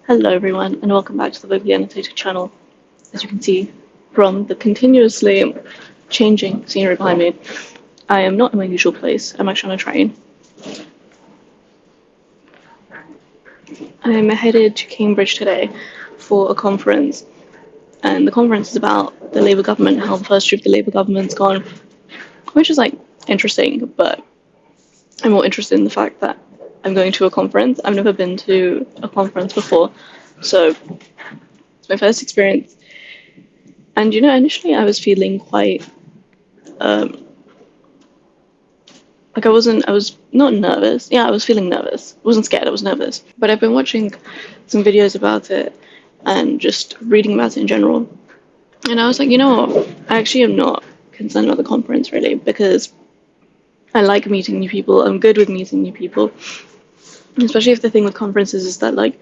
Hello everyone and welcome back to the Vocally Annotated channel. As you can see from the continuously changing scenery behind me, I am not in my usual place. I'm actually on a train. I'm headed to Cambridge today for a conference, and the conference is about the Labour government, how the first year of the Labour government's gone, which is interesting, but I'm more interested in the fact that I'm going to a conference. I've never been to a conference before, so it's my first experience. And initially I was feeling quite, I was not nervous. Yeah, I was feeling nervous. I wasn't scared, I was nervous. But I've been watching some videos about it and just reading about it in general. And I was like, you know what? I actually am not concerned about the conference really, because I like meeting new people. I'm good with meeting new people. Especially if the thing with conferences is that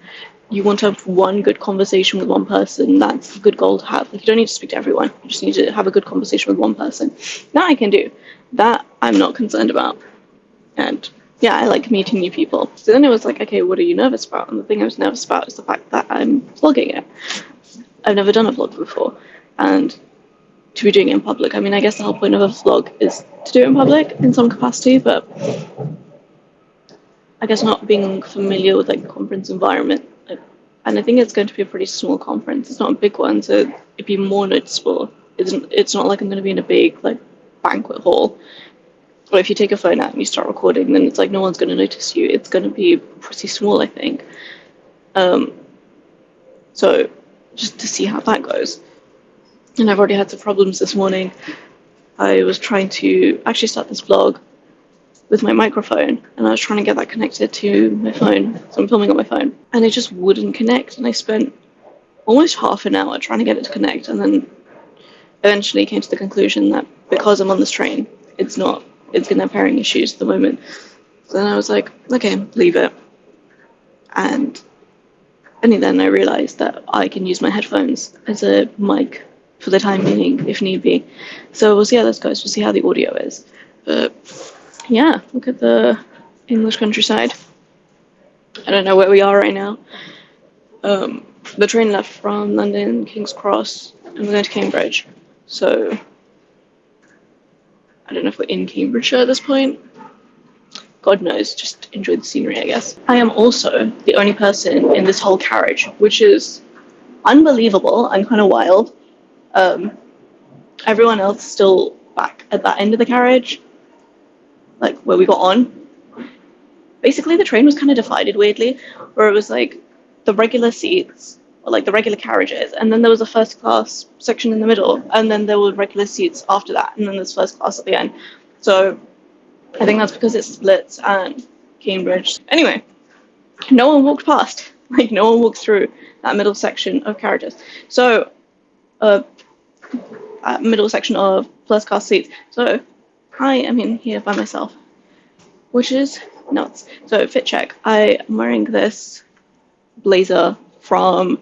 you want to have one good conversation with one person. That's a good goal to have. You don't need to speak to everyone. You just need to have a good conversation with one person. That I can do. That I'm not concerned about. And yeah, I like meeting new people. So then it was like, okay, what are you nervous about? And the thing I was nervous about is the fact that I'm vlogging it. I've never done a vlog before. And to be doing it in public. I mean, I guess the whole point of a vlog is to do it in public in some capacity, but I guess not being familiar with the conference environment, and I think it's going to be a pretty small conference. It's not a big one, so it'd be more noticeable. It's not like I'm going to be in a big banquet hall. Or if you take a phone out and you start recording, then it's like no one's going to notice you. It's going to be pretty small, I think. So just to see how that goes. And I've already had some problems this morning. I was trying to actually start this vlog with my microphone, and I was trying to get that connected to my phone, so I'm filming on my phone, and it just wouldn't connect, and I spent almost half an hour trying to get it to connect, and then eventually came to the conclusion that because I'm on this train, it's going to have pairing issues at the moment. So then I was like, okay, leave it. And only then I realised that I can use my headphones as a mic for the time being, if need be. So we'll see how this goes, we'll see how the audio is. But yeah, look at the English countryside. I don't know where we are right now. The train left from London, King's Cross, and we're going to Cambridge. So I don't know if we're in Cambridgeshire at this point. God knows, just enjoy the scenery, I guess. I am also the only person in this whole carriage, which is unbelievable and kind of wild. Everyone else is still back at that end of the carriage, where we got on. Basically, the train was kind of divided weirdly, where it was the regular seats, or the regular carriages, and then there was a first class section in the middle, and then there were regular seats after that, and then there's first class at the end. So I think that's because it splits and Cambridge. Anyway, no one walked past. No one walked through that middle section of carriages. So, middle section of first class seats. So I am in here by myself, which is nuts. So fit check. I am wearing this blazer from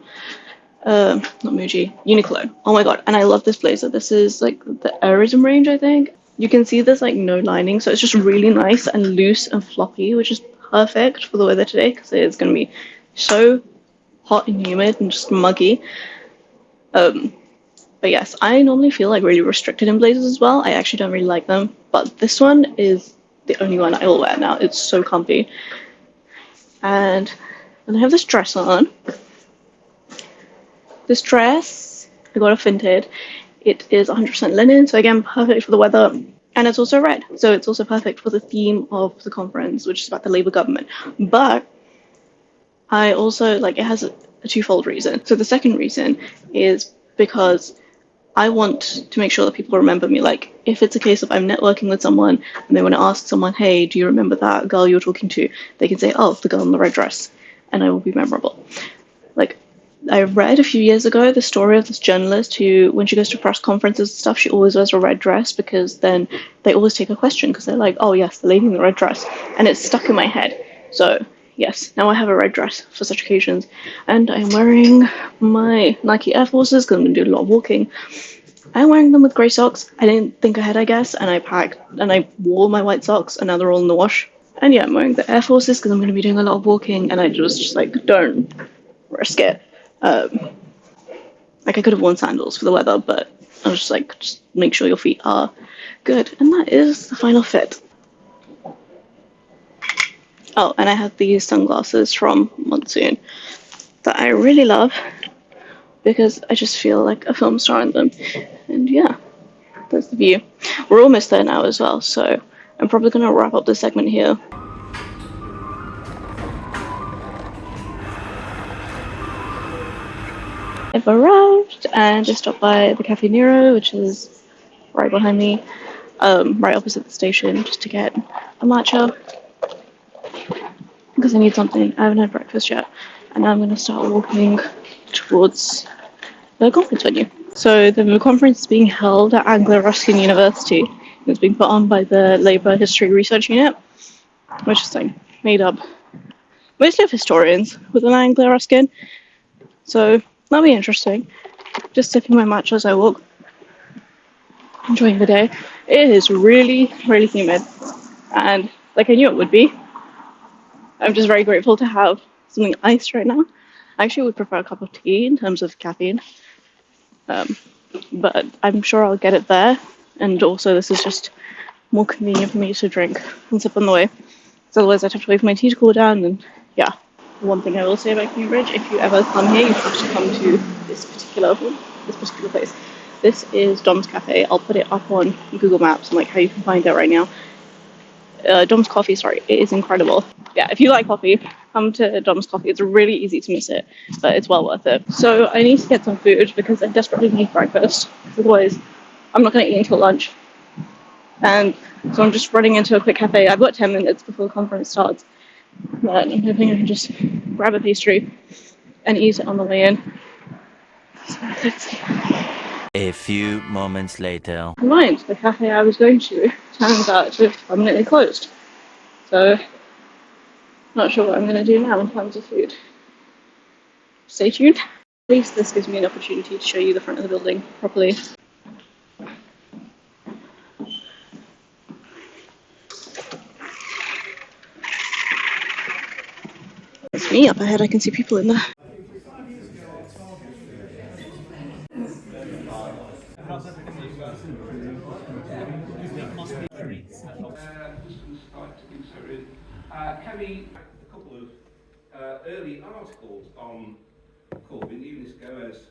not Muji, Uniqlo. Oh my god, and I love this blazer. This is the Aerism range, I think. You can see there's no lining, so it's just really nice and loose and floppy, which is perfect for the weather today because it's going to be so hot and humid and just muggy. But yes, I normally feel really restricted in blazers as well. I actually don't really like them, but this one is the only one I will wear now. It's so comfy. And I have this dress on. This dress, I got it Vinted. It is 100% linen, so again, perfect for the weather. And it's also red, so it's also perfect for the theme of the conference, which is about the Labour government. But I also, it has a twofold reason. So the second reason is because I want to make sure that people remember me. If it's a case of I'm networking with someone and they want to ask someone, hey, do you remember that girl you were talking to? They can say, oh, the girl in the red dress, and I will be memorable. I read a few years ago the story of this journalist who, when she goes to press conferences and stuff, she always wears a red dress because then they always take a question because they're like, oh yes, the lady in the red dress. And it's stuck in my head. So yes, now I have a red dress for such occasions. And I'm wearing my Nike Air Forces because I'm going to do a lot of walking. I'm wearing them with grey socks. I didn't think ahead, I guess, and I packed and I wore my white socks and now they're all in the wash. And yeah, I'm wearing the Air Forces because I'm going to be doing a lot of walking, and I was just don't risk it. Like I could have worn sandals for the weather, but I was just like, just make sure your feet are good. And that is the final fit. Oh, and I have these sunglasses from Monsoon that I really love because I just feel like a film star in them. And yeah, that's the view. We're almost there now as well, so I'm probably going to wrap up this segment here. I've arrived and just stopped by the Cafe Nero, which is right behind me, right opposite the station, just to get a matcha because I need something. I haven't had breakfast yet, and now I'm going to start walking towards the conference venue. So the conference is being held at Anglo-Ruskin University. It's being put on by the Labour History Research Unit, which is like made up mostly of historians within Anglo-Ruskin. So that'll be interesting. Just sipping my matcha as I walk, enjoying the day. It is really, really humid, and like I knew it would be. I'm just very grateful to have something iced right now. I actually would prefer a cup of tea in terms of caffeine, but I'm sure I'll get it there. And also, this is just more convenient for me to drink and sip on the way. So otherwise, I'd have to wait for my tea to cool down. And yeah, one thing I will say about Cambridge: if you ever come here, you have to come to this particular place. This is Dom's Cafe. I'll put it up on Google Maps and like how you can find it right now. Dom's Coffee, sorry, it is incredible. Yeah, if you like coffee, come to Dom's Coffee. It's really easy to miss it, but it's well worth it. So I need to get some food because I desperately need breakfast. Otherwise, I'm not going to eat until lunch. And so I'm just running into a quick cafe. I've got 10 minutes before the conference starts, but I'm hoping I can just grab a pastry and eat it on the way in. So let's see. A few moments later. Mind, the cafe I was going to turns out to have permanently closed. So, not sure what I'm going to do now in terms of food. Stay tuned. At least this gives me an opportunity to show you the front of the building properly. That's me up ahead, I can see people in there. Kerry, a couple of early articles on Corbyn, even as goes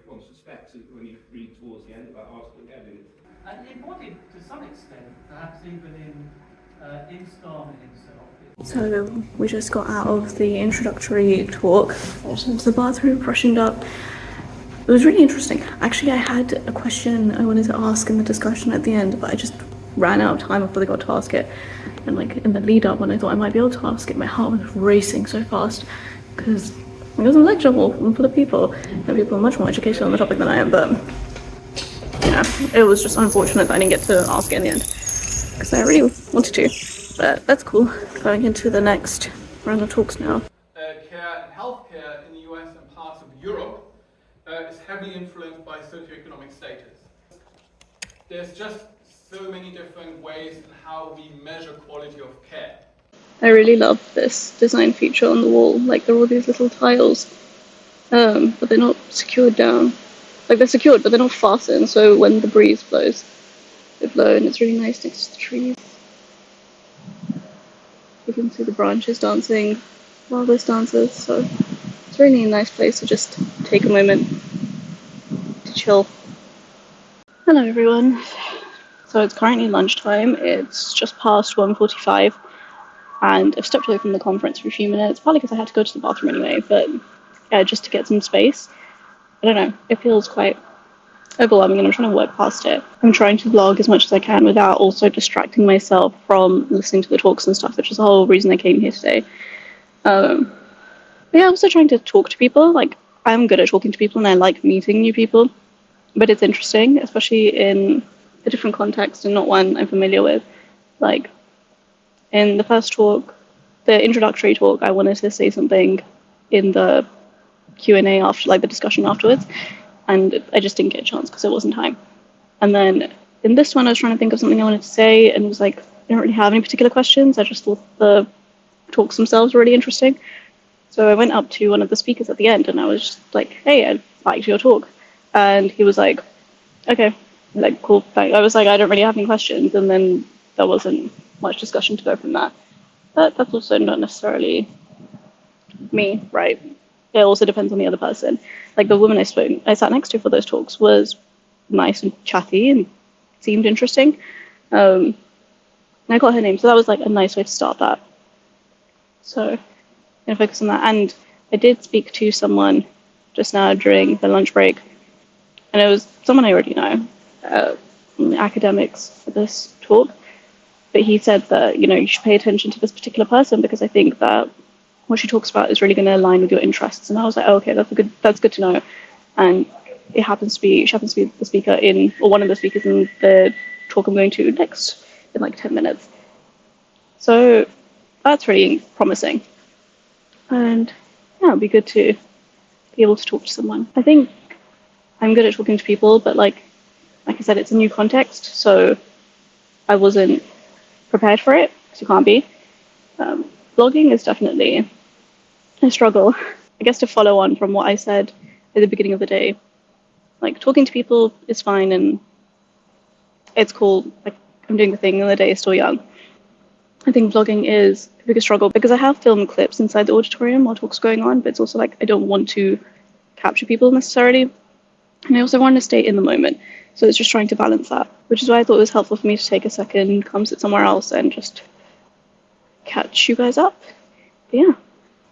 one suspects when you read towards the end of that article again. And embodied to some extent, perhaps even in Starmer himself. So we just got out of the introductory talk. I just went to the bathroom, freshened up. It was really interesting. Actually, I had a question I wanted to ask in the discussion at the end, but I just ran out of time before they got to ask it. And like in the lead up when I thought I might be able to ask it, my heart was racing so fast because it was a lecture hall full of people, and people are much more educated on the topic than I am, but yeah, it was just unfortunate that I didn't get to ask it in the end because I really wanted to, but that's cool. Going into the next round of talks now. Care and healthcare in the US and parts of Europe is heavily influenced by socioeconomic status. There's just so many different ways in how we measure quality of care. I really love this design feature on the wall. Like there are all these little tiles, but they're not secured down. Like they're secured, but they're not fastened. So when the breeze blows, they blow, and it's really nice next to the trees. You can see the branches dancing while this dances. So it's really a nice place to just take a moment to chill. Hello everyone. So it's currently lunchtime. It's just past 1:45. And I've stepped away from the conference for a few minutes, partly because I had to go to the bathroom anyway, but yeah, just to get some space. I don't know, it feels quite overwhelming and I'm trying to work past it. I'm trying to vlog as much as I can without also distracting myself from listening to the talks and stuff, which is the whole reason I came here today. But yeah, I'm also trying to talk to people. Like, I'm good at talking to people and I like meeting new people, but it's interesting, especially in a different context and not one I'm familiar with. Like, in the first talk, the introductory talk, I wanted to say something in the Q&A after, like the discussion afterwards, and I just didn't get a chance because it wasn't time. And then in this one, I was trying to think of something I wanted to say, and it was like, I don't really have any particular questions. I just thought the talks themselves were really interesting. So I went up to one of the speakers at the end and I was just like, hey, I liked your talk. And he was like, okay, like, cool. I was like, I don't really have any questions. And then there wasn't much discussion to go from that. But that's also not necessarily me, right? It also depends on the other person. Like the woman I sat next to for those talks was nice and chatty and seemed interesting. And I got her name, so that was like a nice way to start that. So I'm gonna focus on that. And I did speak to someone just now during the lunch break, and it was someone I already know, from the academics for this talk. But he said that, you know, you should pay attention to this particular person because I think that what she talks about is really going to align with your interests. And I was like, oh, okay, that's good to know. And she happens to be the speaker or one of the speakers in the talk I'm going to next in like 10 minutes. So that's really promising. And yeah, it'd be good to be able to talk to someone. I think I'm good at talking to people, but like I said, it's a new context, so I wasn't prepared for it, because you can't be. Blogging is definitely a struggle. I guess to follow on from what I said at the beginning of the day, like talking to people is fine and it's cool. Like I'm doing the thing and the day is still young. I think blogging is a bigger struggle because I have filmed clips inside the auditorium while talks going on, but it's also like I don't want to capture people necessarily. And I also want to stay in the moment. So it's just trying to balance that, which is why I thought it was helpful for me to take a second, come sit somewhere else and just catch you guys up. But yeah.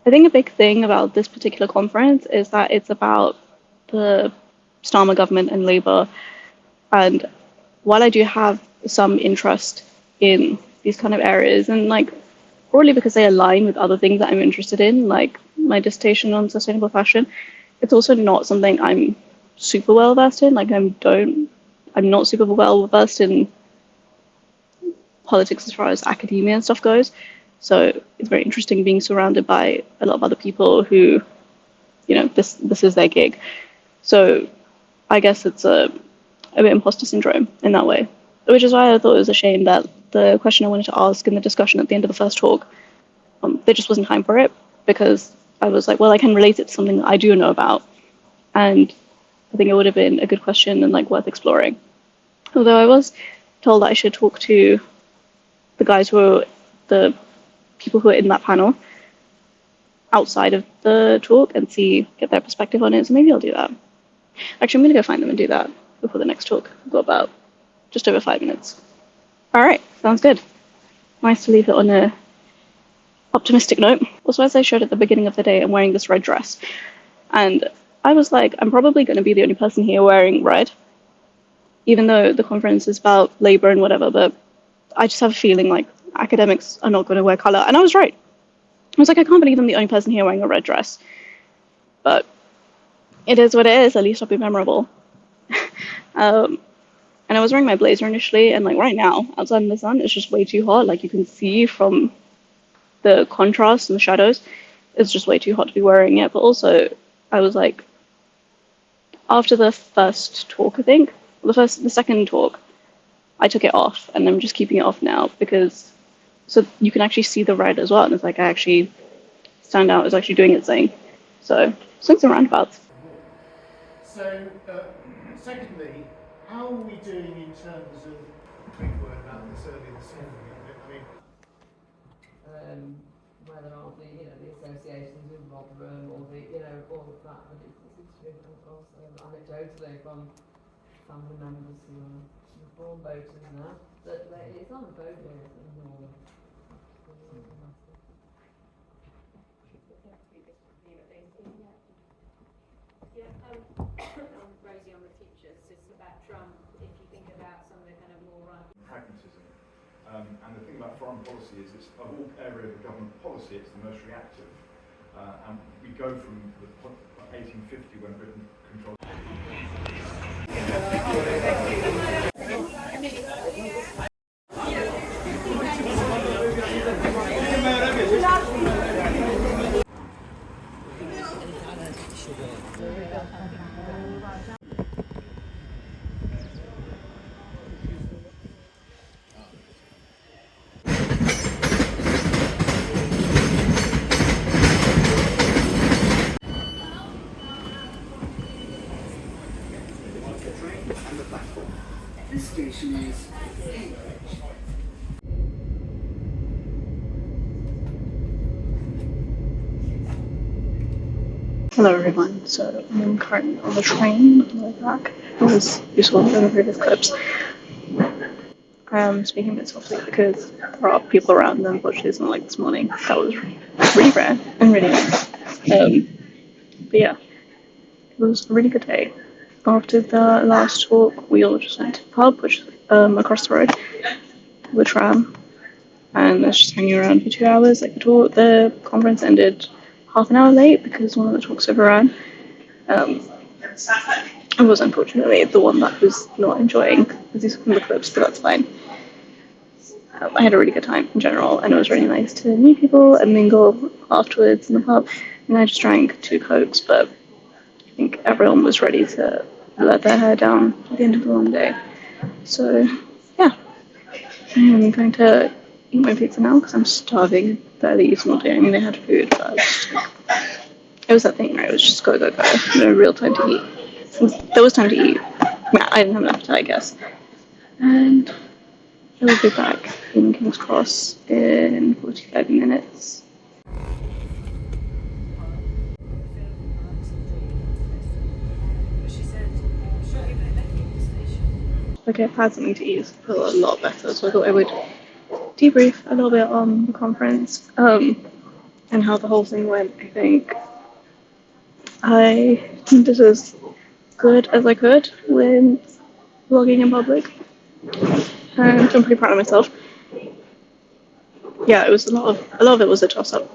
I think a big thing about this particular conference is that it's about the Starmer government and Labour. And while I do have some interest in these kind of areas, and like broadly because they align with other things that I'm interested in, like my dissertation on sustainable fashion, it's also not something I'm super well versed in. Like I'm not super well versed in politics as far as academia and stuff goes. So it's very interesting being surrounded by a lot of other people who, you know, this is their gig. So I guess it's a bit imposter syndrome in that way, which is why I thought it was a shame that the question I wanted to ask in the discussion at the end of the first talk, there just wasn't time for it, because I was like, well, I can relate it to something that I do know about. And I think it would have been a good question and like worth exploring. Although I was told that I should talk to the guys who are the people who are in that panel outside of the talk and get their perspective on it. So maybe I'll do that. Actually, I'm going to go find them and do that before the next talk. I've got about just over 5 minutes. All right, sounds good. Nice to leave it on a optimistic note. Also, as I showed at the beginning of the day, I'm wearing this red dress. And I was like, I'm probably going to be the only person here wearing red, even though the conference is about Labour and whatever, but I just have a feeling like academics are not going to wear colour. And I was right. I was like, I can't believe I'm the only person here wearing a red dress. But it is what it is. At least I'll be memorable. And I was wearing my blazer initially, and like right now, outside in the sun, it's just way too hot. Like you can see from the contrast and the shadows, it's just way too hot to be wearing it. But also, I was like, after the first talk, I think, the second talk, I took it off, and I'm just keeping it off now because so you can actually see the red as well, and it's like I actually stand out as actually doing its thing. So swings and roundabouts. So, secondly, how are we doing in terms of quick word about this earlier this morning? I mean, whether or not the associations with Rotherham or all of that, but it's also anecdotally from family members who are reform voters now, that it's on the vote list in Northern. Rosie on the futures, it's about Trump, if you think about some of the kind of more right. Pragmatism. And the thing about foreign policy is it's, of all areas of government policy, it's the most reactive. And we go from the 1850 when Britain controlled. Hello everyone, so I'm currently on the train on the way back, as you saw in the previous clips. I'm speaking a bit softly because there are people around and unfortunately it's not like this morning. That was really rare and really nice. But yeah, it was a really good day. After the last talk, we all just went to the pub, which is across the road, the tram, and I was just hanging around for 2 hours. Like the conference ended half an hour late because one of the talks overran. I was unfortunately the one that was not enjoying these from the clips, but that's fine. I had a really good time in general, and it was really nice to meet people and mingle afterwards in the pub. And I just drank 2 Cokes, but I think everyone was ready to let their hair down at the end of the long day. So, yeah. I'm going to eat my pizza now because I'm starving. The other eats not doing. I mean, they had food, but I was just like, it was that thing where it was just go. No real time to eat. There was time to eat. Yeah, I didn't have enough time, I guess. And I will be back in King's Cross in 45 minutes. Okay, I've had something to eat. I feel a lot better, so I thought I would debrief a little bit on the conference and how the whole thing went. I think I did as good as I could when vlogging in public, and I'm pretty proud of myself. Yeah, it was a lot of it was a toss-up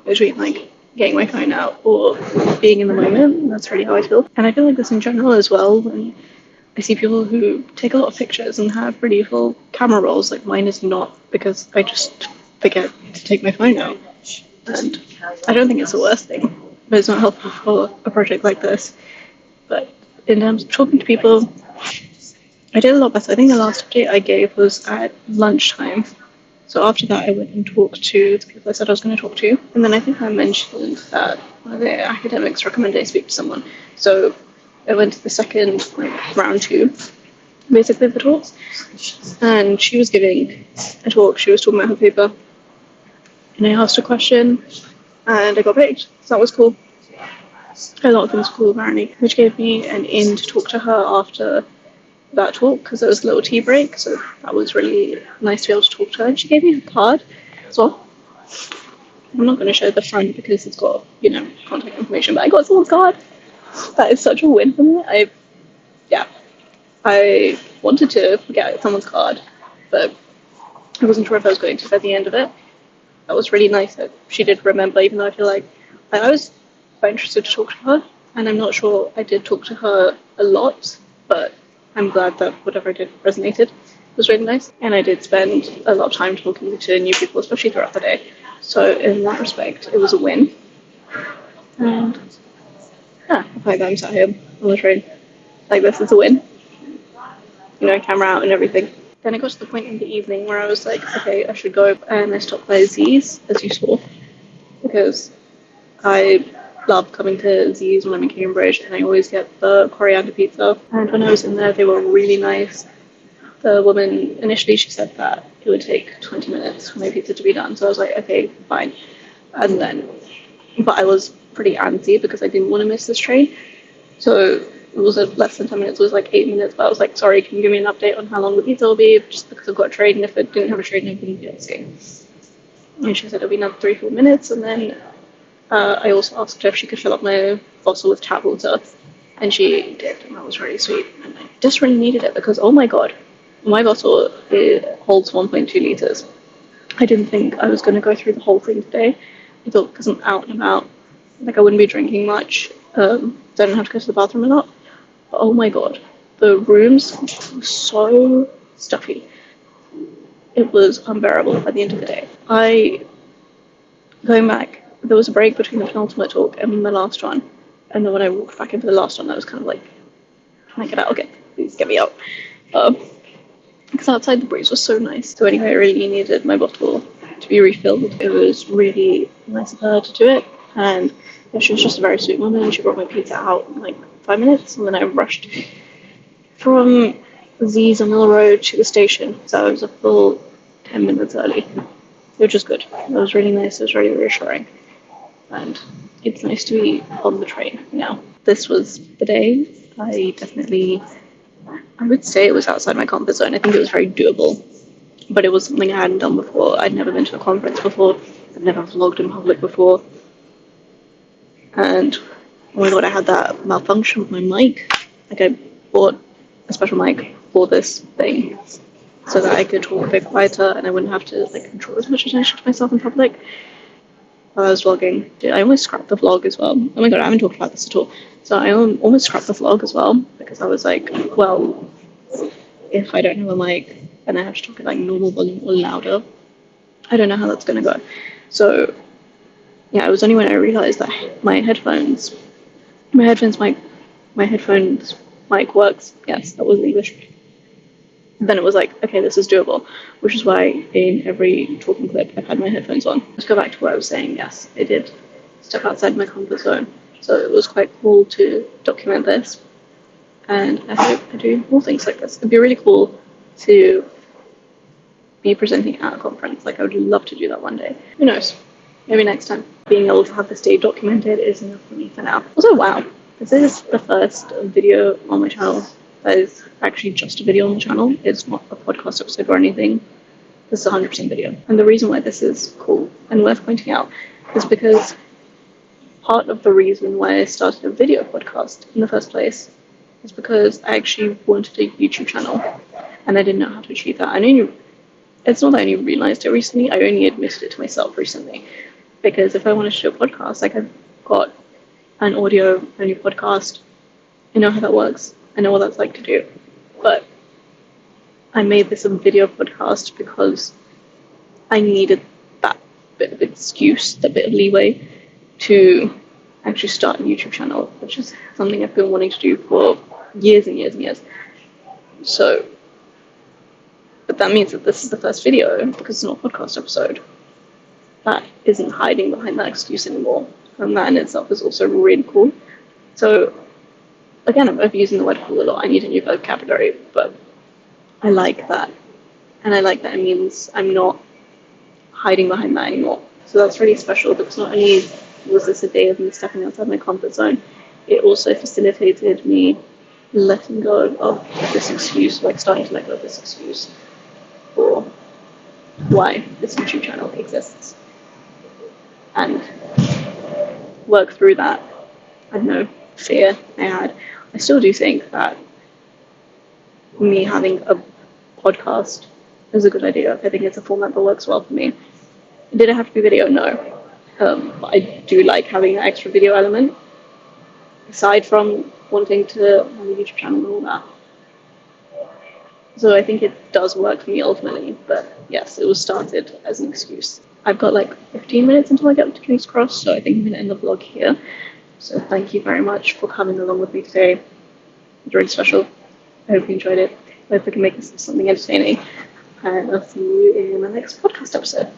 between like getting my phone out or being in the moment. That's really how I feel, and I feel like this in general as well. When I see people who take a lot of pictures and have really full camera rolls, like mine is not, because I just forget to take my phone out. And I don't think it's the worst thing, but it's not helpful for a project like this. But in terms of talking to people, I did a lot better. I think the last update I gave was at lunchtime. So after that, I went and talked to the people I said I was going to talk to. And then I think I mentioned that one of the academics recommended I speak to someone. So I went to the second round 2, basically, of the talks. And she was giving a talk. She was talking about her paper. And I asked a question, and I got picked. So that was cool. A lot of things were cool, apparently, which gave me an in to talk to her after that talk, because there was a little tea break. So that was really nice to be able to talk to her. And she gave me a card as well. I'm not going to show the front because it's got, contact information, but I got someone's card. That is such a win for me. I wanted to get someone's card, but I wasn't sure if I was going to at the end of it. That was really nice that she did remember, even though I feel like I was quite interested to talk to her, and I'm not sure I did talk to her a lot, but I'm glad that whatever I did resonated. It was really nice, and I did spend a lot of time talking to new people, especially throughout the day. So in that respect, it was a win. And yeah, the fact that I'm sat here on the train like this is a win. Camera out and everything. Then I got to the point in the evening where I was like, okay, I should go, and I stopped by Z's, as you saw, because I love coming to Z's when I'm in Cambridge, and I always get the coriander pizza. And when I was in there, they were really nice. The woman, initially she said that it would take 20 minutes for my pizza to be done, so I was like, okay, fine. But I was pretty antsy because I didn't want to miss this train, so it was less than 10 minutes, it was like 8 minutes, but I was like, sorry, can you give me an update on how long the pizza will be, just because I've got a train, and if I didn't have a train, I couldn't be asking. And she said it'll be another 3-4 minutes, and then I also asked her if she could fill up my bottle with tap water, and she did, and that was really sweet, and I just really needed it, because oh my god, my bottle, it holds 1.2 litres. I didn't think I was going to go through the whole thing today. I thought because I'm out and about, like I wouldn't be drinking much, so I don't have to go to the bathroom a lot. But oh my god, the rooms were so stuffy. It was unbearable by the end of the day. Going back, there was a break between the penultimate talk and the last one. And then when I walked back into the last one, I was kind of like, can I get out? Okay, please get me out. Because outside the breeze was so nice. So anyway, I really needed my bottle to be refilled. It was really nice of her to do it. And she was just a very sweet woman. She brought my pizza out in like 5 minutes, and then I rushed from Z's on Mill Road to the station. So I was a full 10 minutes early, which was good. It was really nice. It was really reassuring. and it's nice to be on the train now. This was the day. I would say it was outside my comfort zone. I think it was very doable, but it was something I hadn't done before. I'd never been to a conference before. I'd never vlogged in public before. And oh my god, I had that malfunction with my mic. Like, I bought a special mic for this thing so that I could talk a bit quieter and I wouldn't have to like draw as much attention to myself in public while I was vlogging. I almost scrapped the vlog as well. Oh my god, I haven't talked about this at all. So I almost scrapped the vlog as well because I was like, well, if I don't have a mic and I have to talk at like normal volume or louder, I don't know how that's gonna go. So yeah, it was only when I realized that my headphones mic works. Yes, that was English. Then it was like, okay, this is doable, which is why in every talking clip I've had my headphones on. Let's go back to what I was saying. Yes, I did step outside my comfort zone, so it was quite cool to document this, and I hope I do more things like this. It'd be really cool to be presenting at a conference. Like, I would love to do that one day. Who knows? Maybe next time. Being able to have this day documented is enough for me for now. Also, wow, this is the first video on my channel that is actually just a video on the channel. It's not a podcast episode or anything. This is 100% video. And the reason why this is cool and worth pointing out is because part of the reason why I started a video podcast in the first place is because I actually wanted a YouTube channel and I didn't know how to achieve that. It's not that I only realized it recently, I only admitted it to myself recently. Because if I wanted to do a podcast, like, I've got an audio-only podcast, I know how that works, I know what that's like to do. But I made this a video podcast because I needed that bit of excuse, that bit of leeway to actually start a YouTube channel, which is something I've been wanting to do for years and years and years. So, but that means that this is the first video, because it's not a podcast episode, that isn't hiding behind that excuse anymore. And that in itself is also really cool. So, again, I'm overusing the word cool a lot. I need a new vocabulary, but I like that. And I like that it means I'm not hiding behind that anymore. So that's really special, because not only was this a day of me stepping outside my comfort zone, it also facilitated me letting go of this excuse, like starting to let go of this excuse for why this YouTube channel exists. And work through that, I don't know, fear I had. I still do think that me having a podcast is a good idea. I think it's a format that works well for me. Did it have to be video? No. But I do like having that extra video element, aside from wanting to have a YouTube channel and all that. So I think it does work for me ultimately, but yes, it was started as an excuse. I've got like 15 minutes until I get to King's Cross, so I think I'm going to end the vlog here. So thank you very much for coming along with me today. It was really special. I hope you enjoyed it. I hope I can make this something entertaining. And I'll see you in my next podcast episode.